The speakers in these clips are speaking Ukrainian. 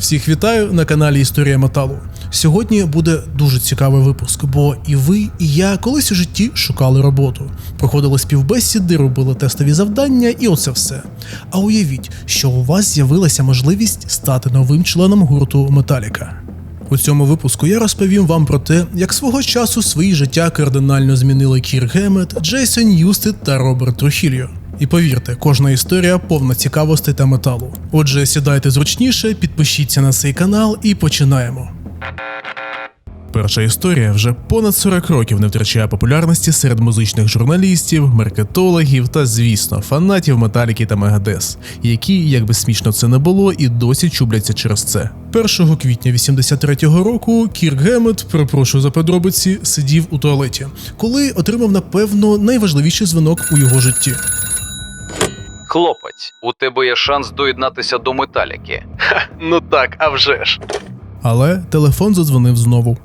Всіх вітаю на каналі Історія Металу. Сьогодні буде дуже цікавий випуск, бо і ви, і я колись у житті шукали роботу. Проходили співбесіди, робили тестові завдання і оце все. А уявіть, що у вас з'явилася можливість стати новим членом гурту Металіка. У цьому випуску я розповім вам про те, як свого часу свої життя кардинально змінили Кірк Гемет, Джейсон Ньюстед та Роберт Трухільо. І повірте, кожна історія повна цікавостей та металу. Отже, сідайте зручніше, підпишіться на цей канал і починаємо. Перша історія вже понад 40 років не втрачає популярності серед музичних журналістів, маркетологів та, звісно, фанатів Металіки та Мегадес, які, як би смішно це не було, і досі чубляться через це. 1 квітня 83-го року Кірк Гемет, перепрошую за подробиці, сидів у туалеті, коли отримав, напевно, найважливіший дзвінок у його житті. Хлопець, у тебе є шанс доєднатися до Металіки. Ха, ну так, а вже ж. Але телефон задзвонив знову.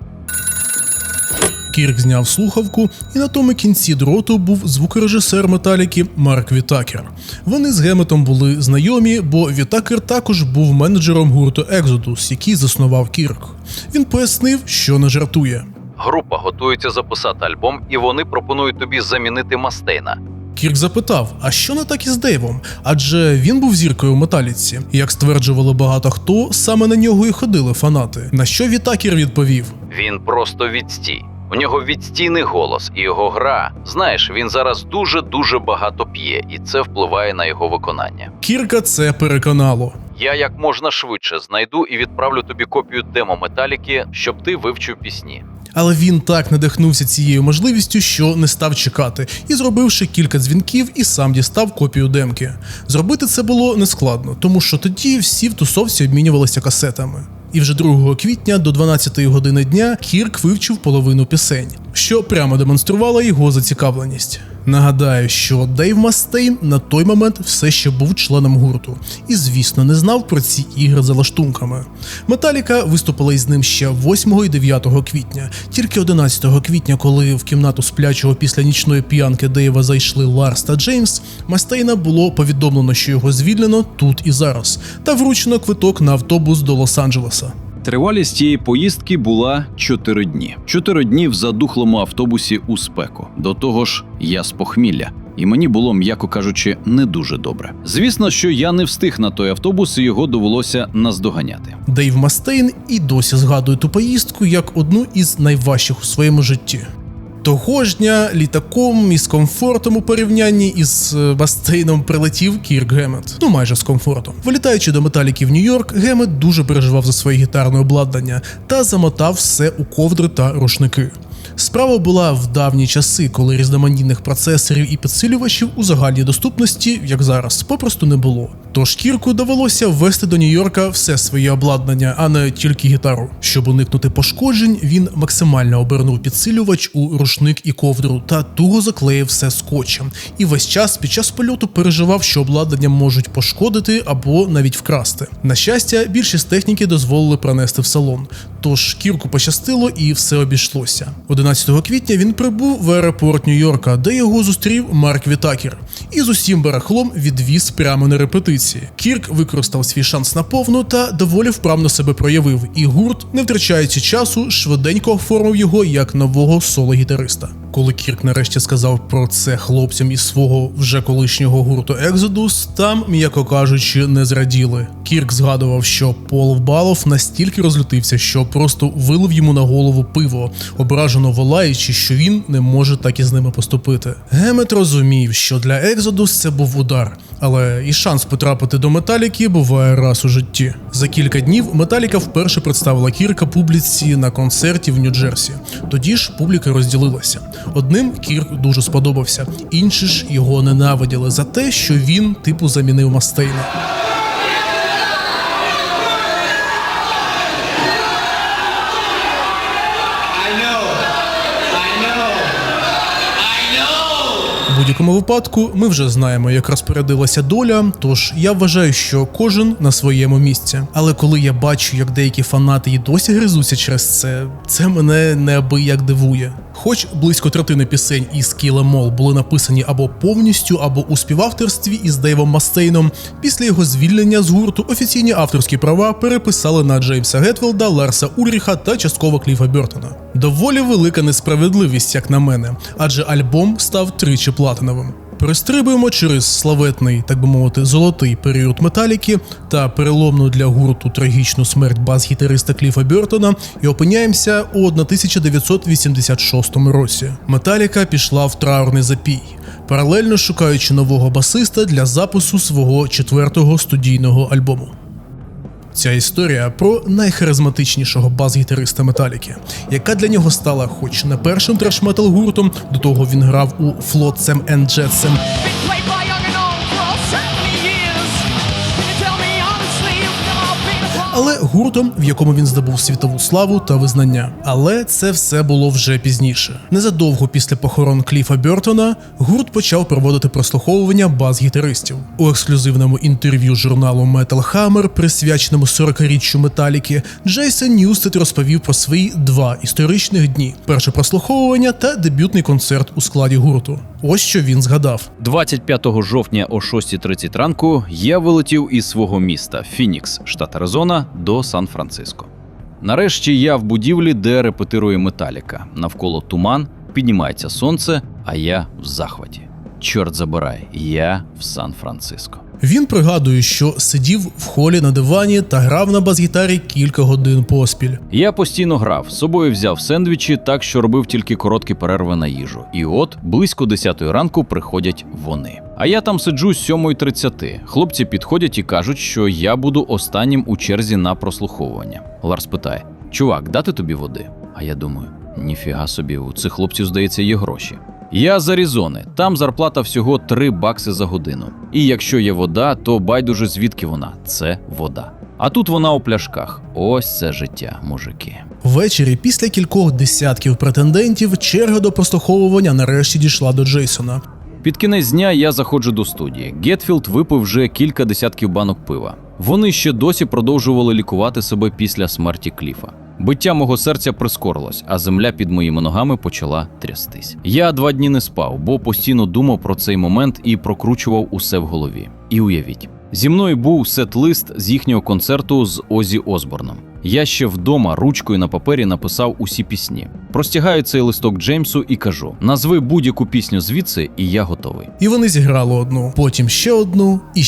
Кірк зняв слухавку, і на тому кінці дроту був звукорежисер Металіки Марк Вітакер. Вони з Геметом були знайомі, бо Вітакер також був менеджером гурту Exodus, який заснував Кірк. Він пояснив, що не жартує. Група готується записати альбом, і вони пропонують тобі замінити Мастейна. Кірк запитав, а що не так із Дейвом? Адже він був зіркою у Металіці. Як стверджували багато хто, саме на нього і ходили фанати. На що Вітакер відповів? Він просто відстій. У нього відстійний голос і його гра. Знаєш, він зараз дуже багато п'є, і це впливає на його виконання. Кірка це переконало. Я як можна швидше знайду і відправлю тобі копію демо Металіки, щоб ти вивчив пісні. Але він так надихнувся цією можливістю, що не став чекати, і зробивши кілька дзвінків, і сам дістав копію демки. Зробити це було нескладно, тому що тоді всі в тусовці обмінювалися касетами. І вже 2 квітня до 12-ї години дня Кірк вивчив половину пісень, що прямо демонструвало його зацікавленість. Нагадаю, що Дейв Мастейн на той момент все ще був членом гурту і, звісно, не знав про ці ігри за лаштунками. Металіка виступила із ним ще 8 і 9 квітня. Тільки 11 квітня, коли в кімнату сплячого після нічної п'янки Дейва зайшли Ларс та Джеймс, Мастейна було повідомлено, що його звільнено тут і зараз, та вручено квиток на автобус до Лос-Анджелеса. Тривалість цієї поїздки була 4 дні. 4 дні в задухлому автобусі у спеку. До того ж, я з похмілля. І мені було, м'яко кажучи, не дуже добре. Звісно, що я не встиг на той автобус, і його довелося наздоганяти. Дейв Мастейн і досі згадує ту поїздку як одну із найважчих у своєму житті. Того ж дня літаком із комфортом у порівнянні із Мастейном прилетів Кірк Гемет. Ну майже з комфортом. Вилітаючи до Металіки в Нью-Йорк, Гемет дуже переживав за своє гітарне обладнання та замотав все у ковдри та рушники. Справа була в давні часи, коли різноманітних процесорів і підсилювачів у загальній доступності, як зараз, попросту не було. Тож Кірку довелося ввести до Нью-Йорка все своє обладнання, а не тільки гітару. Щоб уникнути пошкоджень, він максимально обернув підсилювач у рушник і ковдру та туго заклеїв все скотчем. І весь час під час польоту переживав, що обладнання можуть пошкодити або навіть вкрасти. На щастя, більшість техніки дозволили пронести в салон. Тож Кірку пощастило і все обійшлося. 11 квітня він прибув в аеропорт Нью-Йорка, де його зустрів Марк Вітакер. І з усім барахлом відвіз прямо на репетиції. Кірк використав свій шанс наповну та доволі вправно себе проявив. І гурт, не втрачаючи часу, швиденько оформив його як нового соло-гітариста. Коли Кірк нарешті сказав про це хлопцям із свого вже колишнього гурту Exodus, там, м'яко кажучи, не зраділи. Кірк згадував, що Пол Балов настільки розлютився, що просто вилив йому на голову пиво, ображено волаючи, що він не може так із ними поступити. Гемет розумів, що для Exodus це був удар, але і шанс потрапити до Металіки буває раз у житті. За кілька днів Металіка вперше представила Кірка публіці на концерті в Нью-Джерсі. Тоді ж публіка розділилася. Одним Кірк дуже сподобався, інші ж його ненавиділи за те, що він типу замінив Мастейна. У будь-якому випадку ми вже знаємо, як розпорядилася доля, тож я вважаю, що кожен на своєму місці. Але коли я бачу, як деякі фанати і досі гризуться через це мене неабияк дивує. Хоч близько третини пісень із Kill 'Em All були написані або повністю, або у співавторстві із Дейвом Мастейном, після його звільнення з гурту офіційні авторські права переписали на Джеймса Гетфілда, Ларса Ульріха та частково Кліфа Бертона. Доволі велика несправедливість, як на мене, адже альбом став тричі платиновим. Перестрибуємо через славетний, так би мовити, золотий період Металіки та переломну для гурту трагічну смерть бас-гітариста Кліфа Бертона і опиняємося у 1986 році. Металіка пішла в траурний запій, паралельно шукаючи нового басиста для запису свого 4-го студійного альбому. Ця історія про найхаризматичнішого бас-гітариста Металіки, яка для нього стала хоч не першим треш-метал гуртом, до того він грав у Flotsam and Jetsam, але гуртом, в якому він здобув світову славу та визнання. Але це все було вже пізніше. Незадовго після похорон Кліфа Бертона гурт почав проводити прослуховування бас-гітаристів. У ексклюзивному інтерв'ю журналу Metal Hammer, присвяченому 40-річчю Металіки, Джейсон Ньюстед розповів про свої 2 історичних дні – перше прослуховування та дебютний концерт у складі гурту. Ось що він згадав. 25 жовтня о 6:30 ранку я вилетів із свого міста Фінікс, штат Аризона, до Сан-Франциско. Нарешті я в будівлі, де репетирує Металіка. Навколо туман, піднімається сонце, а я в захваті. Чорт забирай, я в Сан-Франциско. Він пригадує, що сидів в холі на дивані та грав на бас-гітарі кілька годин поспіль. Я постійно грав, з собою взяв сендвічі, так що робив тільки короткі перерви на їжу. І от, близько 10-ї ранку приходять вони. А я там сиджу з 7:30. Хлопці підходять і кажуть, що я буду останнім у черзі на прослуховування. Ларс питає: «Чувак, дати тобі води?» А я думаю, ніфіга собі, у цих хлопців, здається, є гроші. Я з Аризони, там зарплата всього $3 за годину. І якщо є вода, то байдуже звідки вона, це вода. А тут вона у пляшках. Ось це життя, мужики. Ввечері, після кількох десятків претендентів, черга до прослуховування нарешті дійшла до Джейсона. Під кінець дня я заходжу до студії. Гетфілд випив вже кілька десятків банок пива. Вони ще досі продовжували лікувати себе після смерті Кліфа. Биття мого серця прискорилось, а земля під моїми ногами почала трястись. Я 2 дні не спав, бо постійно думав про цей момент і прокручував усе в голові. І уявіть, зі мною був сет-лист з їхнього концерту з Оззі Осборном. Я ще вдома ручкою на папері написав усі пісні. Простягаю цей листок Джеймсу і кажу: назви будь-яку пісню звідси, і я готовий. І вони зіграли одну, потім ще одну, і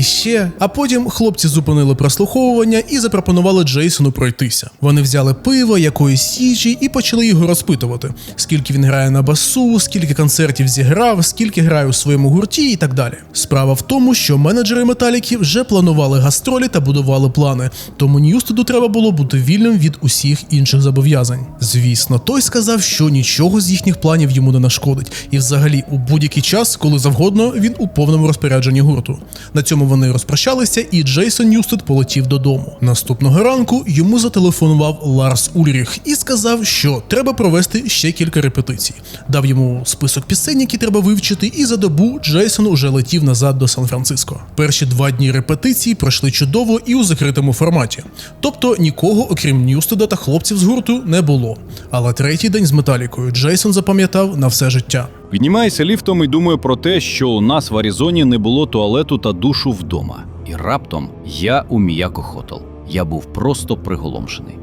ще. А потім хлопці зупинили прослуховування і запропонували Джейсону пройтися. Вони взяли пиво, якоїсь січі і почали його розпитувати. Скільки він грає на басу, скільки концертів зіграв, скільки грає у своєму гурті і так далі. Справа в тому, що менеджери Металіки вже планували гастролі та будували плани, тому Ньюстеду треба було бути вільним від усіх інших зобов'язань. Звісно, той сказав, що нічого з їхніх планів йому не нашкодить, і взагалі у будь-який час, коли завгодно, він у повному розпорядженні гурту. На цьому вони розпрощалися, і Джейсон Ньюстед полетів додому. Наступного ранку йому зателефонував Ларс Ульріх і сказав, що треба провести ще кілька репетицій. Дав йому список пісень, які треба вивчити, і за добу Джейсон уже летів назад до Сан-Франциско. Перші 2 дні репетицій пройшли чудово і у закритому форматі. Тобто нікого, окрім Ньюстеда та хлопців з гурту, не було. Але 3-й день з Металікою Джейсон запам'ятав на все життя. Піднімаюся ліфтом і думаю про те, що у нас в Аризоні не було туалету та душу вдома. І раптом я у Міяко Хотел. Я був просто приголомшений.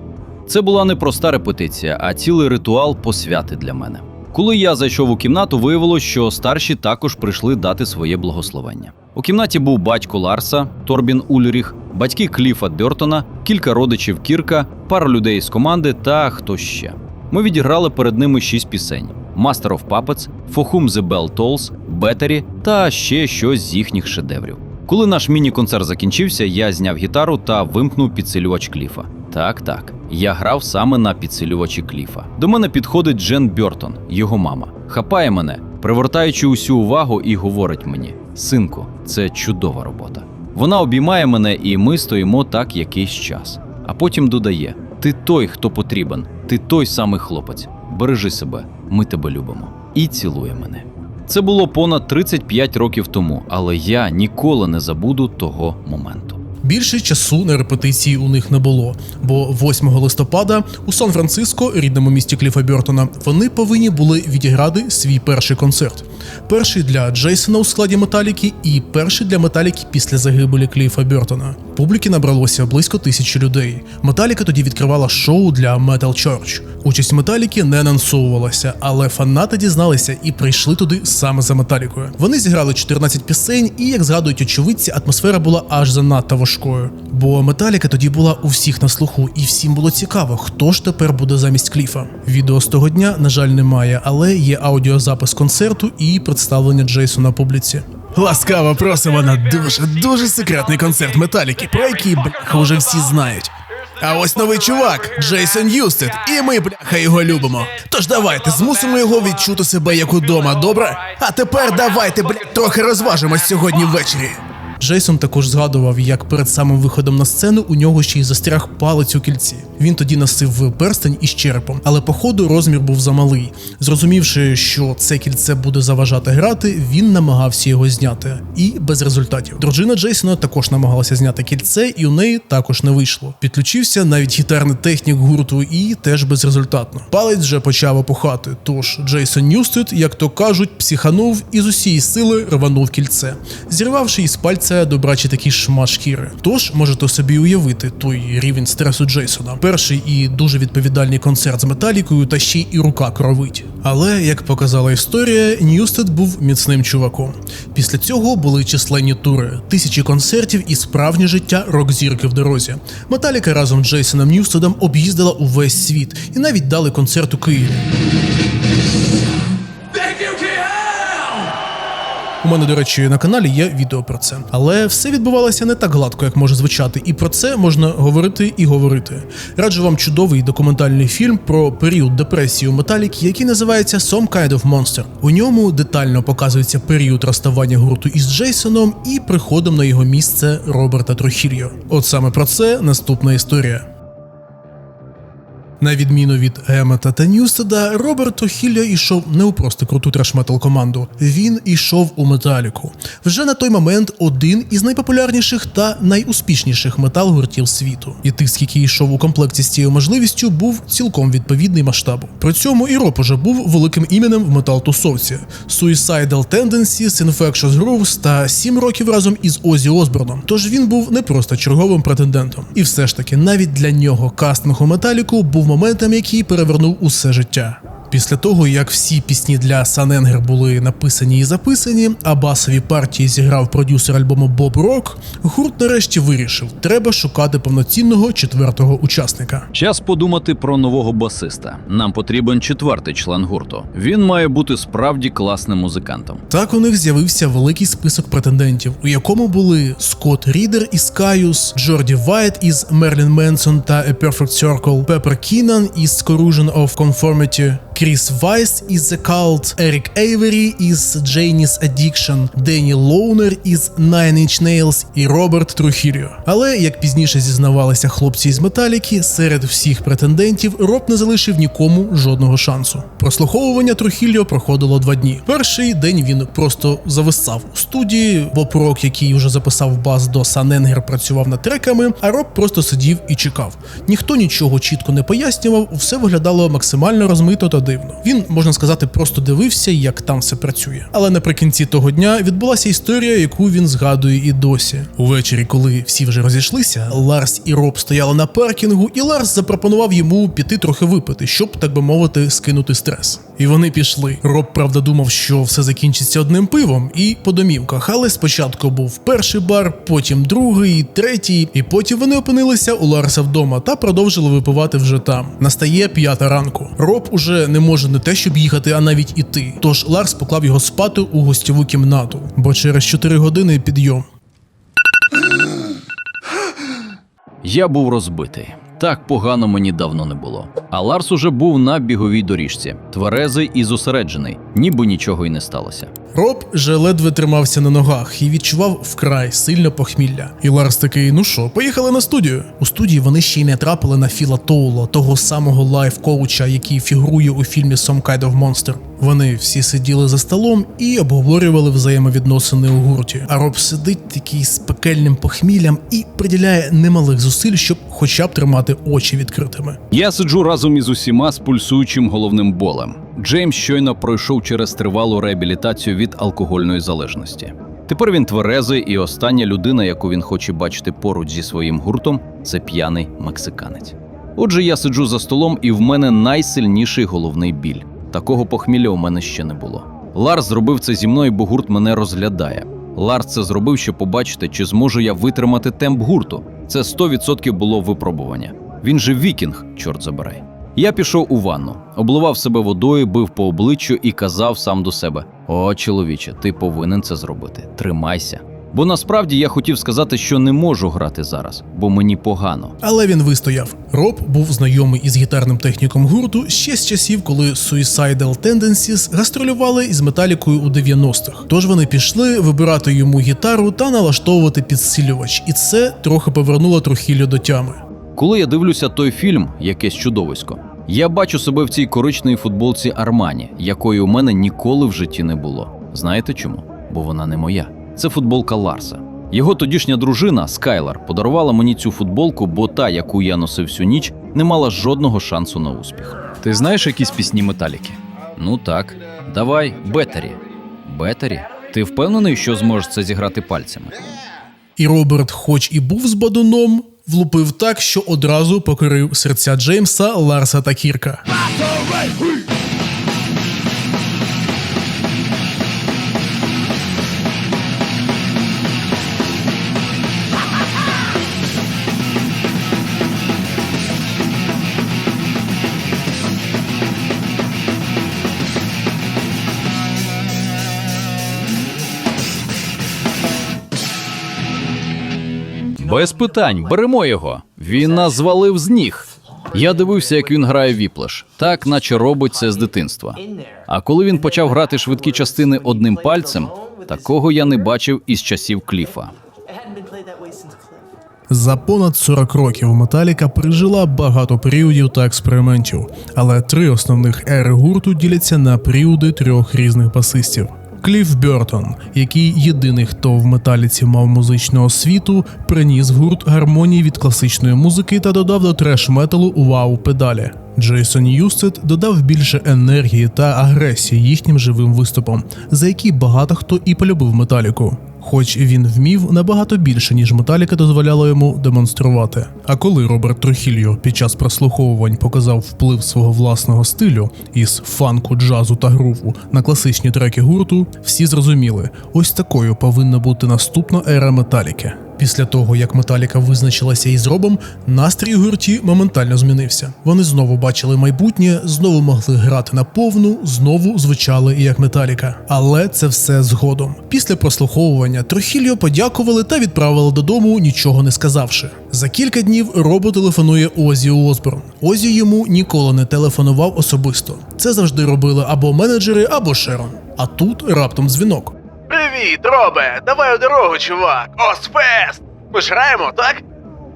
Це була не проста репетиція, а цілий ритуал посвяти для мене. Коли я зайшов у кімнату, виявилось, що старші також прийшли дати своє благословення. У кімнаті був батько Ларса, Торбін Ульріх, батьки Кліфа Бертона, кілька родичів Кірка, пара людей з команди та хто ще. Ми відіграли перед ними 6 пісень: Master of Puppets, For Whom the Bell Tolls, Battery та ще щось з їхніх шедеврів. Коли наш міні-концерт закінчився, я зняв гітару та вимкнув підсилювач Кліфа. Так, я грав саме на підсилювачі Кліфа. До мене підходить Джен Бертон, його мама. Хапає мене, привертаючи усю увагу, і говорить мені: «Синку, це чудова робота». Вона обіймає мене, і ми стоїмо так якийсь час. А потім додає: «Ти той, хто потрібен, ти той самий хлопець. Бережи себе, ми тебе любимо». І цілує мене. Це було понад 35 років тому, але я ніколи не забуду того моменту. Більше часу на репетиції у них не було, бо 8 листопада у Сан-Франциско, рідному місті Кліфа Бертона, вони повинні були відіграти свій перший концерт. Перший для Джейсона у складі Металіки і перший для Металіки після загибелі Кліфа Бертона. Публіки набралося близько 1000 людей. Металіка тоді відкривала шоу для Metal Church. Участь Металіки не анонсовувалася, але фанати дізналися і прийшли туди саме за Металікою. Вони зіграли 14 пісень і, як згадують очевидці, атмосфера була аж занадто важкою. Бо Металіка тоді була у всіх на слуху, і всім було цікаво, хто ж тепер буде замість Кліфа. Відео з того дня, на жаль, немає, але є аудіозапис концерту і представлення Джейсона публіці. Ласкаво просимо на дуже секретний концерт Металіки, про який, бляха, уже всі знають. А ось новий чувак, Джейсон Ньюстед, і ми, бляха, його любимо. Тож давайте, змусимо його відчути себе як удома, добре? А тепер давайте, трохи розважимось сьогодні ввечері. Джейсон також згадував, як перед самим виходом на сцену у нього ще й застряг палець у кільці. Він тоді носив перстень із черепом, але по ходу розмір був замалий. Зрозумівши, що це кільце буде заважати грати, він намагався його зняти. І без результатів. Дружина Джейсона також намагалася зняти кільце, і у неї також не вийшло. Підключився навіть гітарний технік гурту і теж безрезультатно. Палець вже почав опухати, тож Джейсон Ньюстед, як то кажуть, психанув і з усієї сили рванув кільце, зірвавши із пальця добрачий такий шмат шкіри. Тож можете собі уявити той рівень стресу Джейсона. Перший і дуже відповідальний концерт з Металікою, та ще і рука кровить. Але, як показала історія, Ньюстед був міцним чуваком. Після цього були численні тури, тисячі концертів і справжнє життя рок-зірки в дорозі. Металіка разом з Джейсоном Ньюстедом об'їздила увесь світ і навіть дали концерт у Києві. У мене, до речі, на каналі є відео про це. Але все відбувалося не так гладко, як може звучати, і про це можна говорити і говорити. Раджу вам чудовий документальний фільм про період депресії у Металіки, який називається Some Kind of Monster. У ньому детально показується період розставання гурту із Джейсоном і приходом на його місце Роберта Трухільо. От саме про це наступна історія. На відміну від Еммета та Ньюстеда, Роберт Трухільо йшов не у просто круту треш-метал команду. Він йшов у Металіку. Вже на той момент один із найпопулярніших та найуспішніших метал-гуртів світу. І тиск, який йшов у комплекті з цією можливістю, був цілком відповідний масштабу. При цьому і Роб уже був великим іменем в метал-тусовці. Suicidal Tendencies, Infectious Grooves та 7 років разом із Оззі Осборном. Тож він був не просто черговим претендентом. І все ж таки, навіть для нього кастинг у Металіку був моментом, який перевернув усе життя. Після того, як всі пісні для Сан-Енгер були написані і записані, а басові партії зіграв продюсер альбому Боб Рок, гурт нарешті вирішив, треба шукати повноцінного четвертого учасника. Час подумати про нового басиста. Нам потрібен четвертий член гурту. Він має бути справді класним музикантом. Так у них з'явився великий список претендентів, у якому були Скотт Рідер із Каюс, Джорді Вайт із Мерлін Менсон та A Perfect Circle, Пеппер Кінан із Corrosion of Conformity, Кріс Вайс із The Cult, Ерік Ейвері із Janie's Addiction, Денні Лоунер із Nine Inch Nails і Роберт Трухільо. Але, як пізніше зізнавалися хлопці із Металіки, серед всіх претендентів Роб не залишив нікому жодного шансу. Прослуховування Трухільо проходило 2 дні. Перший день він просто зависав у студії, Боб Рок, який вже записав бас до Сан-Енгер, працював над треками, а Роб просто сидів і чекав. Ніхто нічого чітко не пояснював, все виглядало максимально розмито та дивно. Він, можна сказати, просто дивився, як там все працює. Але наприкінці того дня відбулася історія, яку він згадує і досі. Увечері, коли всі вже розійшлися, Ларс і Роб стояли на паркінгу, і Ларс запропонував йому піти трохи випити, щоб, так би мовити, скинути стрес. І вони пішли. Роб, правда, думав, що все закінчиться одним пивом і по домівках, але спочатку був перший бар, потім другий, третій, і потім вони опинилися у Ларса вдома та продовжили випивати вже там. Настає 5 ранку. Роб уже не може не те, щоб їхати, а навіть іти. Тож Ларс поклав його спати у гостьову кімнату, бо через 4 години підйом. Я був розбитий. Так погано мені давно не було. А Ларс уже був на біговій доріжці, тверезий і зосереджений, ніби нічого й не сталося. Роб же ледве тримався на ногах і відчував вкрай сильне похмілля. І Ларс такий: ну що, поїхали на студію. У студії вони ще й не трапили на Філа Тоула, того самого лайф-коуча, який фігурує у фільмі Some Kind of Monster. Вони всі сиділи за столом і обговорювали взаємовідносини у гурті. А Роб сидить такий з пекельним похміллям і приділяє немалих зусиль, щоб хоча б тримати очі відкритими. Я сиджу разом із усіма з пульсуючим головним болем. Джеймс щойно пройшов через тривалу реабілітацію від алкогольної залежності. Тепер він тверезий, і остання людина, яку він хоче бачити поруч зі своїм гуртом, це п'яний мексиканець. Отже, я сиджу за столом, і в мене найсильніший головний біль. Такого похмілля у мене ще не було. Ларс зробив це зі мною, бо гурт мене розглядає. Ларс це зробив, щоб побачити, чи зможу я витримати темп гурту. Це 100% було випробування. Він же вікінг, чорт забирай. Я пішов у ванну, обливав себе водою, бив по обличчю і казав сам до себе: «О, чоловіче, ти повинен це зробити. Тримайся». Бо насправді я хотів сказати, що не можу грати зараз, бо мені погано. Але він вистояв. Роб був знайомий із гітарним техніком гурту ще з часів, коли Suicidal Tendencies гастролювали із Металікою у 90-х. Тож вони пішли вибирати йому гітару та налаштовувати підсилювач, і це трохи повернуло Трухільо до тями. Коли я дивлюся той фільм «Якесь чудовисько», я бачу себе в цій коричневій футболці Армані, якої у мене ніколи в житті не було. Знаєте чому? Бо вона не моя. Це футболка Ларса. Його тодішня дружина, Скайлар, подарувала мені цю футболку, бо та, яку я носив всю ніч, не мала жодного шансу на успіх. Ти знаєш якісь пісні Металіки? Ну так. Давай «Беттері». «Беттері»? Ти впевнений, що зможеш це зіграти пальцями? І Роберт, хоч і був з бадуном, влупив так, що одразу покорив серця Джеймса, Ларса та Кірка. Без питань, беремо його. Він нас звалив з ніг. Я дивився, як він грає віплеш, так, наче робить це з дитинства. А коли він почав грати швидкі частини одним пальцем, такого я не бачив із часів Кліфа. За понад 40 років Металіка пережила багато періодів та експериментів, але 3 основних ери гурту діляться на періоди 3 різних басистів. Кліф Бертон, який єдиний, хто в Металіці мав музичну освіту, приніс в гурт гармонії від класичної музики та додав до треш-металу вау-педалі. Джейсон Ньюстед додав більше енергії та агресії їхнім живим виступам, за які багато хто і полюбив Металіку. Хоч він вмів набагато більше, ніж Металіка дозволяла йому демонструвати. А коли Роберт Трухільо під час прослуховувань показав вплив свого власного стилю із фанку, джазу та груву на класичні треки гурту, всі зрозуміли, ось такою повинна бути наступна ера Металіки. Після того, як Металіка визначилася із Робом, настрій у гурті моментально змінився. Вони знову бачили майбутнє, знову могли грати на повну, знову звучали як Металіка. Але це все згодом. Після прослуховування Трухільо подякували та відправили додому, нічого не сказавши. За кілька днів Робу телефонує Оззі Осборн. Оззі йому ніколи не телефонував особисто. Це завжди робили або менеджери, або Шерон. А тут раптом дзвінок. Привіт, Робе! Давай у дорогу, чувак! Озфест! Ми ж граємо, так?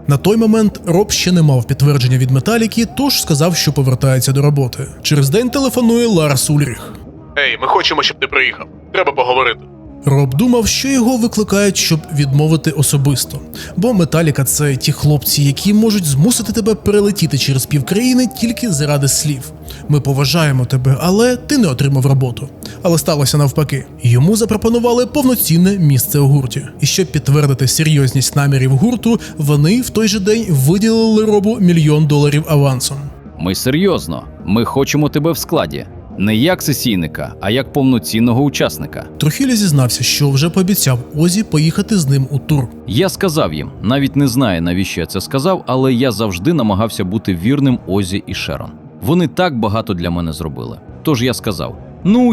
На той момент Роб ще не мав підтвердження від Металіки, тож сказав, що повертається до роботи. Через день телефонує Ларс Ульріх. Ей, ми хочемо, щоб ти приїхав. Треба поговорити. Роб думав, що його викликають, щоб відмовити особисто. Бо Металіка – це ті хлопці, які можуть змусити тебе перелетіти через півкраїни тільки заради слів. Ми поважаємо тебе, але ти не отримав роботу. Але сталося навпаки. Йому запропонували повноцінне місце у гурті. І щоб підтвердити серйозність намірів гурту, вони в той же день виділили Робу $1 мільйон авансом. Ми серйозно. Ми хочемо тебе в складі. Не як сесійника, а як повноцінного учасника. Трухільо зізнався, що вже пообіцяв Озі поїхати з ним у тур. Я сказав їм, навіть не знаю, навіщо я це сказав, але я завжди намагався бути вірним Озі і Шерон. Вони так багато для мене зробили. Тож я сказав,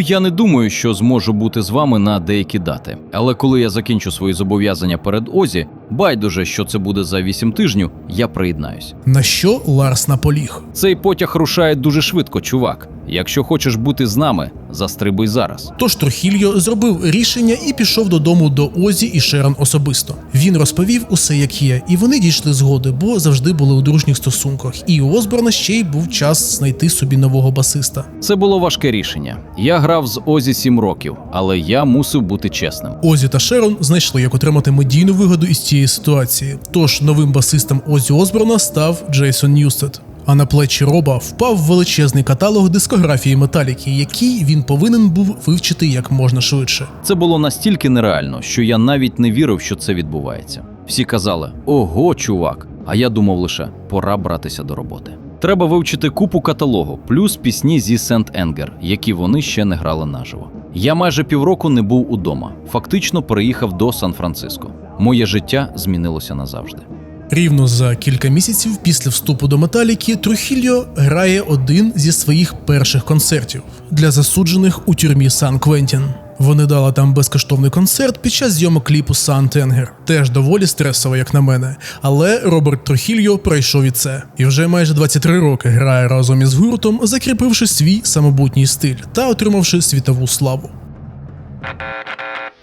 я не думаю, що зможу бути з вами на деякі дати. Але коли я закінчу свої зобов'язання перед Озі, Байдуже, що це буде за 8 тижнів, я приєднаюсь. На що Ларс наполіг. Цей потяг рушає дуже швидко, чувак. Якщо хочеш бути з нами, застрибуй зараз. Тож Трухільо зробив рішення і пішов додому до Озі і Шерон особисто. Він розповів усе як є, і вони дійшли згоди, бо завжди були у дружніх стосунках. І у Осборна ще й був час знайти собі нового басиста. Це було важке рішення. Я грав з Озі 7 років, але я мусив бути чесним. Озі та Шерон знайшли, як отримати медійну вигоду із цієї ситуації. Тож новим басистом Озі Осборна став Джейсон Ньюстед. А на плечі Роба впав величезний каталог дискографії Металіки, який він повинен був вивчити як можна швидше. Це було настільки нереально, що я навіть не вірив, що це відбувається. Всі казали: «Ого, чувак!» А я думав лише: пора братися до роботи. Треба вивчити купу каталогу, плюс пісні зі Сент-Енгер, які вони ще не грали наживо. Я майже півроку не був удома, фактично переїхав до Сан-Франциско. Моє життя змінилося назавжди. Рівно за кілька місяців після вступу до Металіки Трухільо грає один зі своїх перших концертів для засуджених у тюрмі Сан-Квентін. Вони дали там безкоштовний концерт під час зйомок кліпу «Сантенгер». Теж доволі стресово, як на мене. Але Роберт Трухільо пройшов і це. І вже майже 23 роки грає разом із гуртом, закріпивши свій самобутній стиль та отримавши світову славу.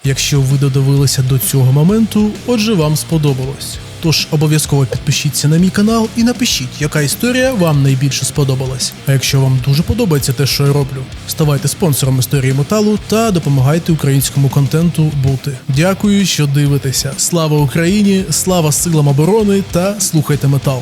Якщо ви додивилися до цього моменту, отже вам сподобалось. Тож обов'язково підпишіться на мій канал і напишіть, яка історія вам найбільше сподобалась. А якщо вам дуже подобається те, що я роблю, ставайте спонсором історії металу та допомагайте українському контенту бути. Дякую, що дивитеся. Слава Україні, слава силам оборони та слухайте метал.